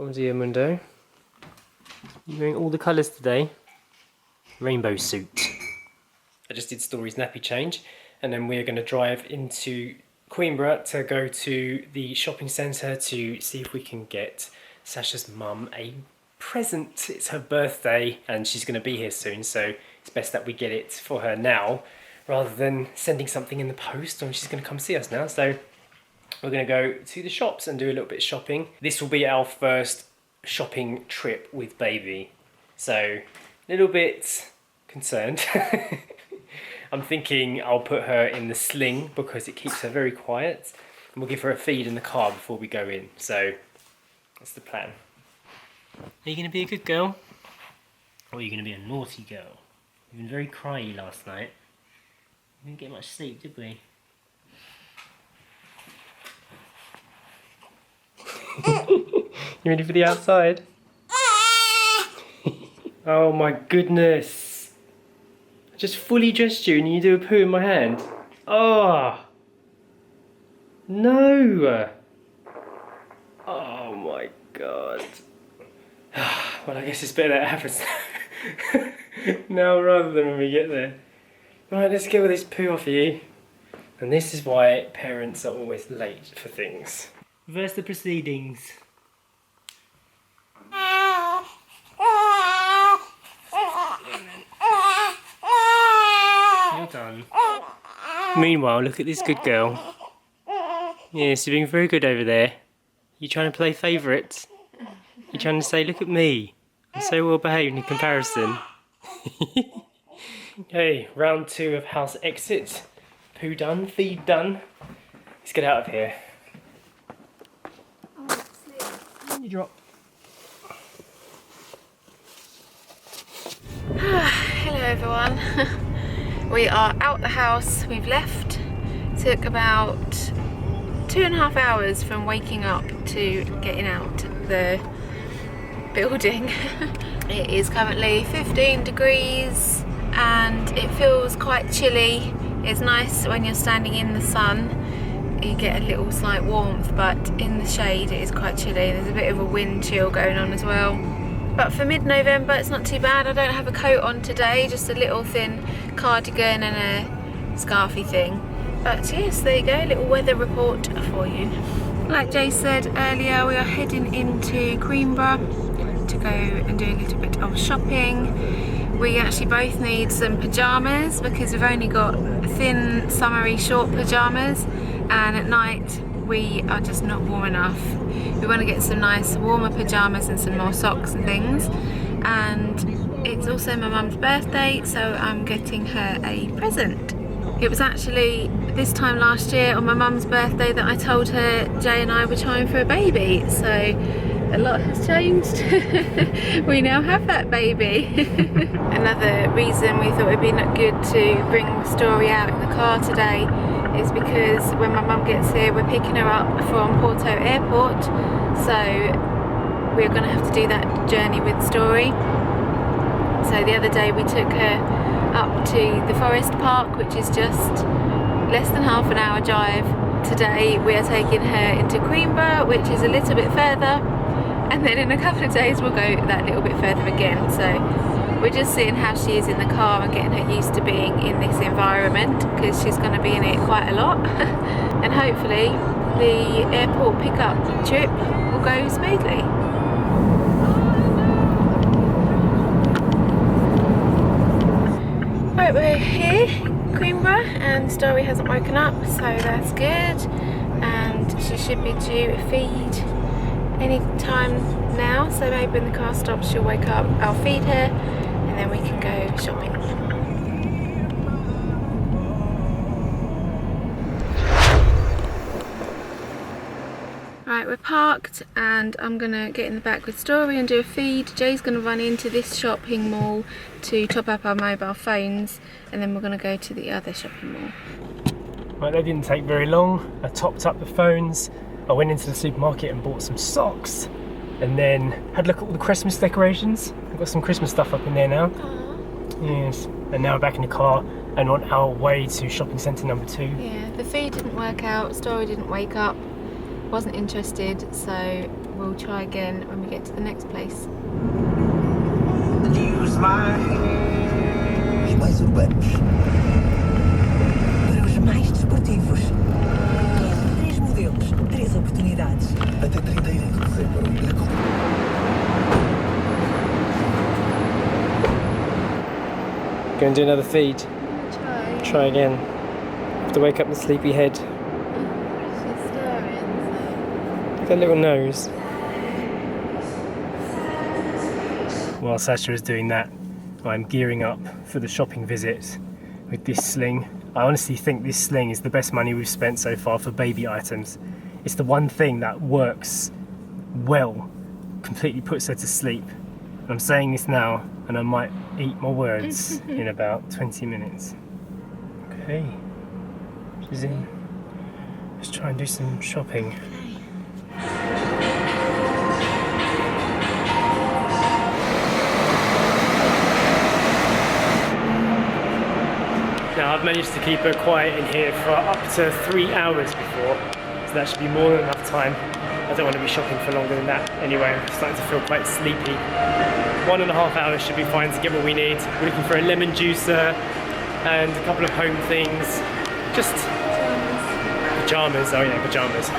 Oh dear, Mundo. You're wearing all the colours today. Rainbow suit. I just did Story's nappy change, and then we're going to drive into Coimbra to go to the shopping centre to see if we can get Sasha's mum a present. It's her birthday and she's going to be here soon, so it's best that we get it for her now rather than sending something in the post when she's going to come see us now. So we're going to go to the shops and do a little bit of shopping. This will be our first shopping trip with baby, so a little bit concerned. I'm thinking I'll put her in the sling because it keeps her very quiet, and we'll give her a feed in the car before we go in. So that's the plan. Are you going to be a good girl? Or are you going to be a naughty girl? You've been very cryy last night. We didn't get much sleep, did we? You ready for the outside? Oh my goodness. I just fully dressed you and you do a poo in my hand. Oh. No. Oh my god. Well, I guess it's better that it happens now rather than when we get there. Right, let's get all this poo off of you. And this is why parents are always late for things. Reverse the proceedings. Well done. Meanwhile, look at this good girl. Yes, you're being very good over there. You trying to play favourite? You're trying to say, look at me. I'm so well behaved in comparison. Okay, round 2 of house exit. Poo done, feed done. Let's get out of here. You drop. Hello everyone. We are out the house, we've left. Took about 2.5 hours from waking up to getting out the building. It is currently 15 degrees and it feels quite chilly. It's nice when you're standing in the sun. You get a little slight warmth, but in the shade it is quite chilly. There's a bit of a wind chill going on as well. But for mid-November it's not too bad. I don't have a coat on today, just a little thin cardigan and a scarfy thing. But yes, there you go, a little weather report for you. Like Jay said earlier, we are heading into Queenra to go and do a little bit of shopping. We actually both need some pyjamas because we've only got thin, summery, short pyjamas, and at night we are just not warm enough. We want to get some nice warmer pyjamas and some more socks and things. And it's also my mum's birthday, so I'm getting her a present. It was actually this time last year on my mum's birthday that I told her Jay and I were trying for a baby, so a lot has changed. We now have that baby. Another reason we thought it'd be good to bring the story out in the car today is because when my mum gets here we're picking her up from Porto Airport, so we're going to have to do that journey with Story. So the other day we took her up to the Forest Park, which is just less than half an hour drive. Today we are taking her into Queenra, which is a little bit further, and then in a couple of days we'll go that little bit further again. So we're just seeing how she is in the car and getting her used to being in this environment, because she's going to be in it quite a lot. And hopefully the airport pickup trip will go smoothly. Right, we're here, Queenra, and Story hasn't woken up, so that's good. And she should be due a feed any time now, so maybe when the car stops she'll wake up, I'll feed her, and then we can go shopping. Right, we're parked and I'm gonna get in the back with Story and do a feed. Jay's gonna run into this shopping mall to top up our mobile phones, and then we're gonna go to the other shopping mall. Right, they didn't take very long. I topped up the phones, I went into the supermarket and bought some socks, and then had a look at all the Christmas decorations. We've got some Christmas stuff up in there now. Aww. Yes, and now we're back in the car and on our way to shopping centre number 2. Yeah, the feed didn't work out, Story didn't wake up, Wasn't interested, so we'll try again when we get to the next place. Use my hands. Os mais urbanos para os mais desportivos. 3 modelos, 3 oportunidades. Até 31 de dezembro. Go and do another feed. Try. Try again. Have to wake up the sleepy head. She's stirring, so. Look at that little nose. While Sasha is doing that, I'm gearing up for the shopping visit with this sling. I honestly think this sling is the best money we've spent so far for baby items. It's the one thing that works well, completely puts her to sleep. And I'm saying this now, and I might eat my words in about 20 minutes. Okay, she's in. Let's try and do some shopping. Now I've managed to keep her quiet in here for up to 3 hours before, so that should be more than enough time. I don't want to be shopping for longer than that anyway. I'm starting to feel quite sleepy. 1.5 hours should be fine to get what we need. We're looking for a lemon juicer and a couple of home things. Just pajamas. Oh yeah, pajamas.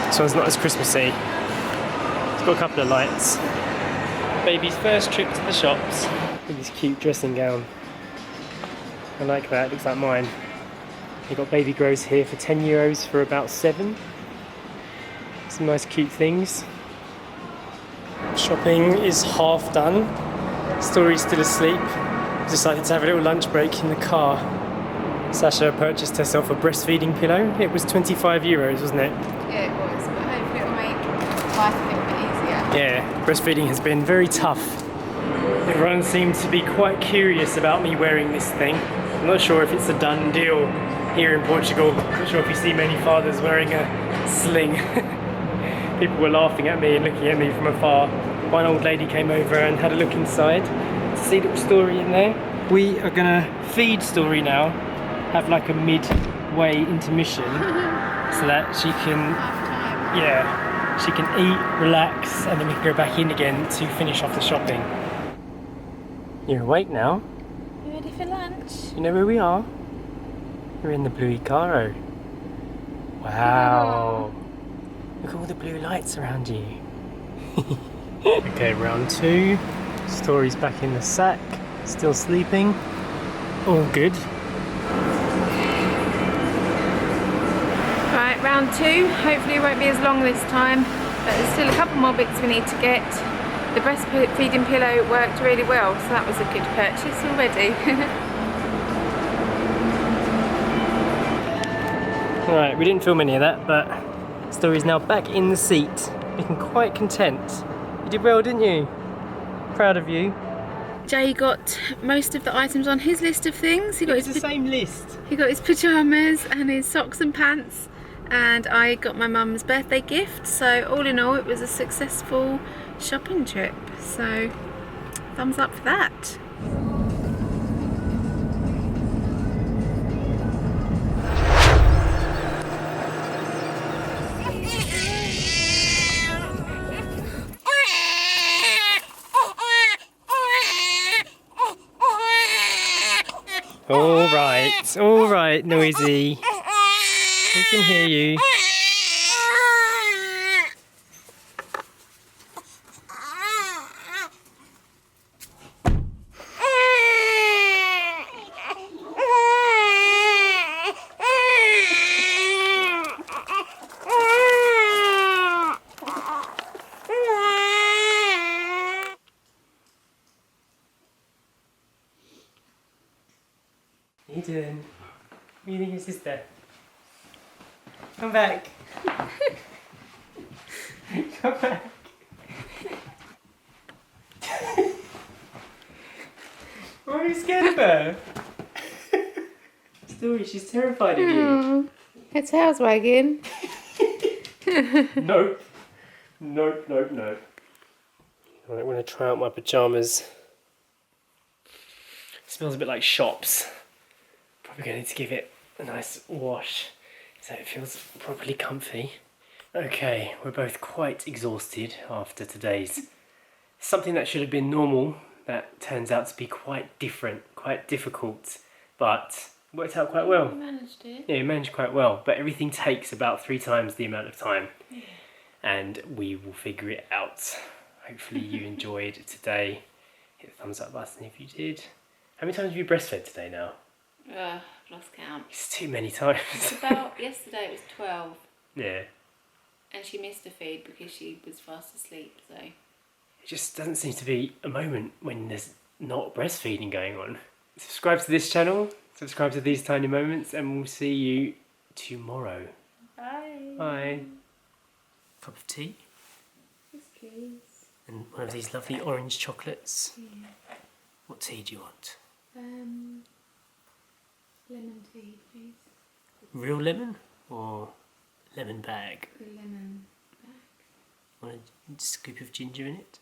This one's not as Christmassy. It's got a couple of lights. Baby's first trip to the shops. Look at this cute dressing gown. I like that, it looks like mine. You've got baby grows here for €10 for about 7. Some nice cute things. Shopping is half done. Story's still asleep. Decided to have a little lunch break in the car. Sasha purchased herself a breastfeeding pillow. It was €25, wasn't it? Yeah, it was, but hopefully it'll make life a little bit easier. Yeah, breastfeeding has been very tough. Everyone seemed to be quite curious about me wearing this thing. I'm not sure if it's a done deal here in Portugal. I'm not sure if you see many fathers wearing a sling. People were laughing at me and looking at me from afar. One old lady came over and had a look inside to see little Story in there. We are gonna feed Story now, have like a midway intermission so that she can, yeah, she can eat, relax, and then we can go back in again to finish off the shopping. You're awake now? You ready for lunch? You know where we are? We're in the Blue Icaro. Wow. Look at all the blue lights around you. Okay, round 2. Story's back in the sack. Still sleeping. All good. Right, round 2. Hopefully it won't be as long this time, but there's still a couple more bits we need to get. The breastfeeding pillow worked really well, so that was a good purchase already. Alright, we didn't film any of that, but Story's now back in the seat, looking quite content. You did well, didn't you? Proud of you. Jay got most of the items on his list of things. He got It's the same list. He got his pyjamas and his socks and pants, and I got my mum's birthday gift. So all in all, it was a successful shopping trip. So thumbs up for that. All right, Noisy. We can hear you. What are you doing? What do you think of your sister? Come back. Come back. Why are you scared of her? Story, she's terrified of you. Her tail's wagging. Nope. Nope. I want to try out my pyjamas. It smells a bit like shops. Probably going to need to give it a nice wash. So it feels properly comfy. Okay, we're both quite exhausted after today's something that should have been normal that turns out to be quite different, quite difficult, but worked out quite well. You managed it. Yeah, we managed quite well, but everything takes about 3 times the amount of time. Yeah. And we will figure it out. Hopefully you enjoyed today. Hit the thumbs up button if you did. How many times have you breastfed today now? I've lost count. It's too many times. It's about, yesterday it was 12. Yeah. And she missed a feed because she was fast asleep, so. It just doesn't seem to be a moment when there's not breastfeeding going on. Subscribe to this channel, subscribe to These Tiny Moments, and we'll see you tomorrow. Bye. Bye. Cup of tea. Yes, please. And one of these lovely orange chocolates. Yeah. What tea do you want? Lemon tea, please. Real lemon or lemon bag? The lemon bag. Want a scoop of ginger in it?